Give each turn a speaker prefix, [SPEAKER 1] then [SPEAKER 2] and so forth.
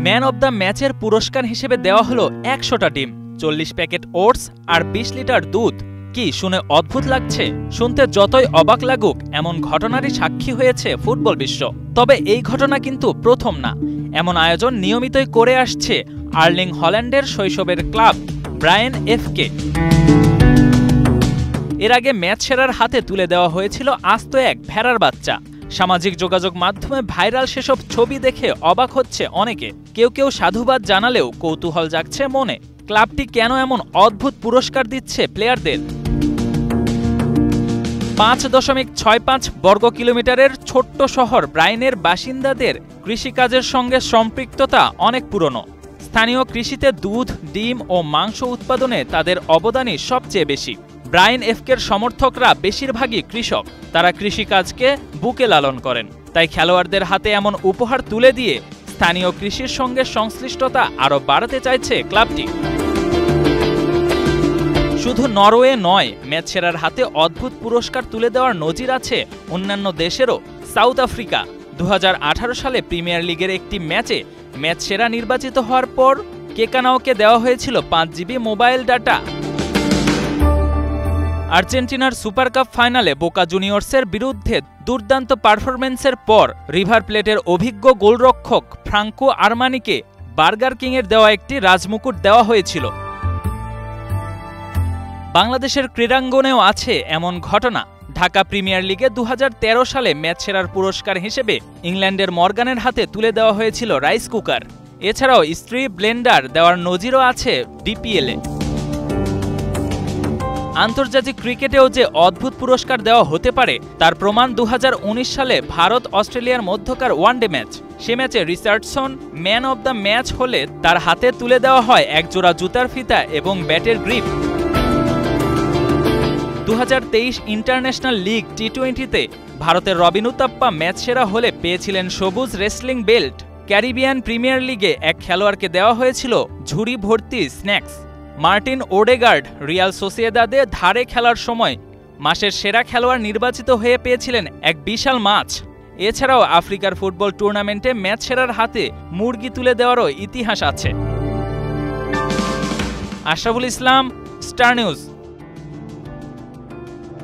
[SPEAKER 1] Man of the ম্যাচের পুরস্কার হিসেবে দেওয়া হলো ১০০টা ডিম, ৪০ প্যাকেট ওটস আর ২০ লিটার দুধ। কি শুনে অদ্ভুত লাগছে? শুনতে যতই অবাক লাগুক, এমন ঘটনারই সাক্ষী হয়েছে ফুটবল বিশ্ব। তবে এই ঘটনা কিন্তু প্রথম না। এমন আয়োজন নিয়মিতই করে আসছে আর্লিং হল্যান্ডের শৈশবের ক্লাব ব্রায়েন এফকে। এর আগে ম্যাচ সেরার হাতে তুলে দেওয়া হয়েছিল আস্ত এক ভেড়ার বাচ্চা। সামাজিক যোগাযোগ মাধ্যমে ভাইরাল সেসব ছবি দেখে অবাক হচ্ছে অনেকে। কেউ কেউ সাধুবাদ জানালেও কৌতূহল জাগছে মনে। ক্লাবটি কেন এমন অদ্ভুত পুরস্কার দিচ্ছে প্লেয়ারদের? ৫.৬৫ বর্গ কিলোমিটারের ছোট্ট শহর ব্রায়েনের বাসিন্দাদের কৃষিকাজের সঙ্গে সম্পৃক্ততা অনেক পুরনো। স্থানীয় কৃষিতে দুধ, ডিম ও মাংস উৎপাদনে তাদের অবদানই সবচেয়ে বেশি। ব্রায়েন এফকের সমর্থকরা বেশিরভাগই কৃষক। তারা কৃষিকাজকে বুকে লালন করেন। তাই খেলোয়াড়দের হাতে এমন উপহার তুলে দিয়ে স্থানীয় কৃষির সঙ্গে সংশ্লিষ্টতা আরও বাড়াতে চাইছে ক্লাবটি। শুধু নরওয়ে নয়, ম্যাচ সেরার হাতে অদ্ভুত পুরস্কার তুলে দেওয়ার নজির আছে অন্যান্য দেশেরও। সাউথ আফ্রিকা ২০১৮ সালে প্রিমিয়ার লিগের একটি ম্যাচে ম্যাচ সেরা নির্বাচিত হওয়ার পর কেকানাওকে দেওয়া হয়েছিল ৫ জিবি মোবাইল ডাটা। আর্জেন্টিনার সুপার কাপ ফাইনালে বোকা জুনিয়র্সের বিরুদ্ধে দুর্দান্ত পারফরম্যান্সের পর রিভার প্লেটের অভিজ্ঞ গোলরক্ষক ফ্রাঙ্কো আরমানিকে বার্গার কিংয়ের দেওয়া একটি রাজমুকুট দেওয়া হয়েছিল। বাংলাদেশের ক্রীড়াঙ্গনেও আছে এমন ঘটনা। ঢাকা প্রিমিয়ার লিগে ২০১৩ সালে ম্যাচ সেরার পুরস্কার হিসেবে ইংল্যান্ডের মর্গানের হাতে তুলে দেওয়া হয়েছিল রাইস কুকার। এছাড়াও স্ত্রী ব্লেন্ডার দেওয়ার নজিরও আছে ডিপিএলে। আন্তর্জাতিক ক্রিকেটেও যে অদ্ভুত পুরস্কার দেওয়া হতে পারে তার প্রমাণ ২০১৯ সালে ভারত অস্ট্রেলিয়ার মধ্যকার ওয়ানডে ম্যাচ। সে ম্যাচে Richardson man of the match হলে তার হাতে তুলে দেওয়া হয় একজোড়া জুতার ফিতা এবং ব্যাটের গ্রিপ। ২০২৩ ইন্টারন্যাশনাল লিগ টি-20তে ভারতের রবিন উতাপ্পা ম্যাচ সেরা হলে পেয়েছিলেন সবুজ রেসলিং বেল্ট। ক্যারিবিয়ান প্রিমিয়ার লিগে এক খেলোয়াড়কে দেওয়া হয়েছিল ঝুড়ি ভর্তি স্ন্যাক্স। মার্টিন ওডেগার্ড রিয়াল সোসিয়েদাদে ধারে খেলার সময় মাসের সেরা খেলোয়াড় নির্বাচিত হয়ে পেয়েছিলেন এক বিশাল মাছ। এছাড়াও আফ্রিকার ফুটবল টুর্নামেন্টে ম্যাচ সেরার হাতে মুরগি তুলে দেওয়ারও ইতিহাস আছে। Ashraful Islam, star news.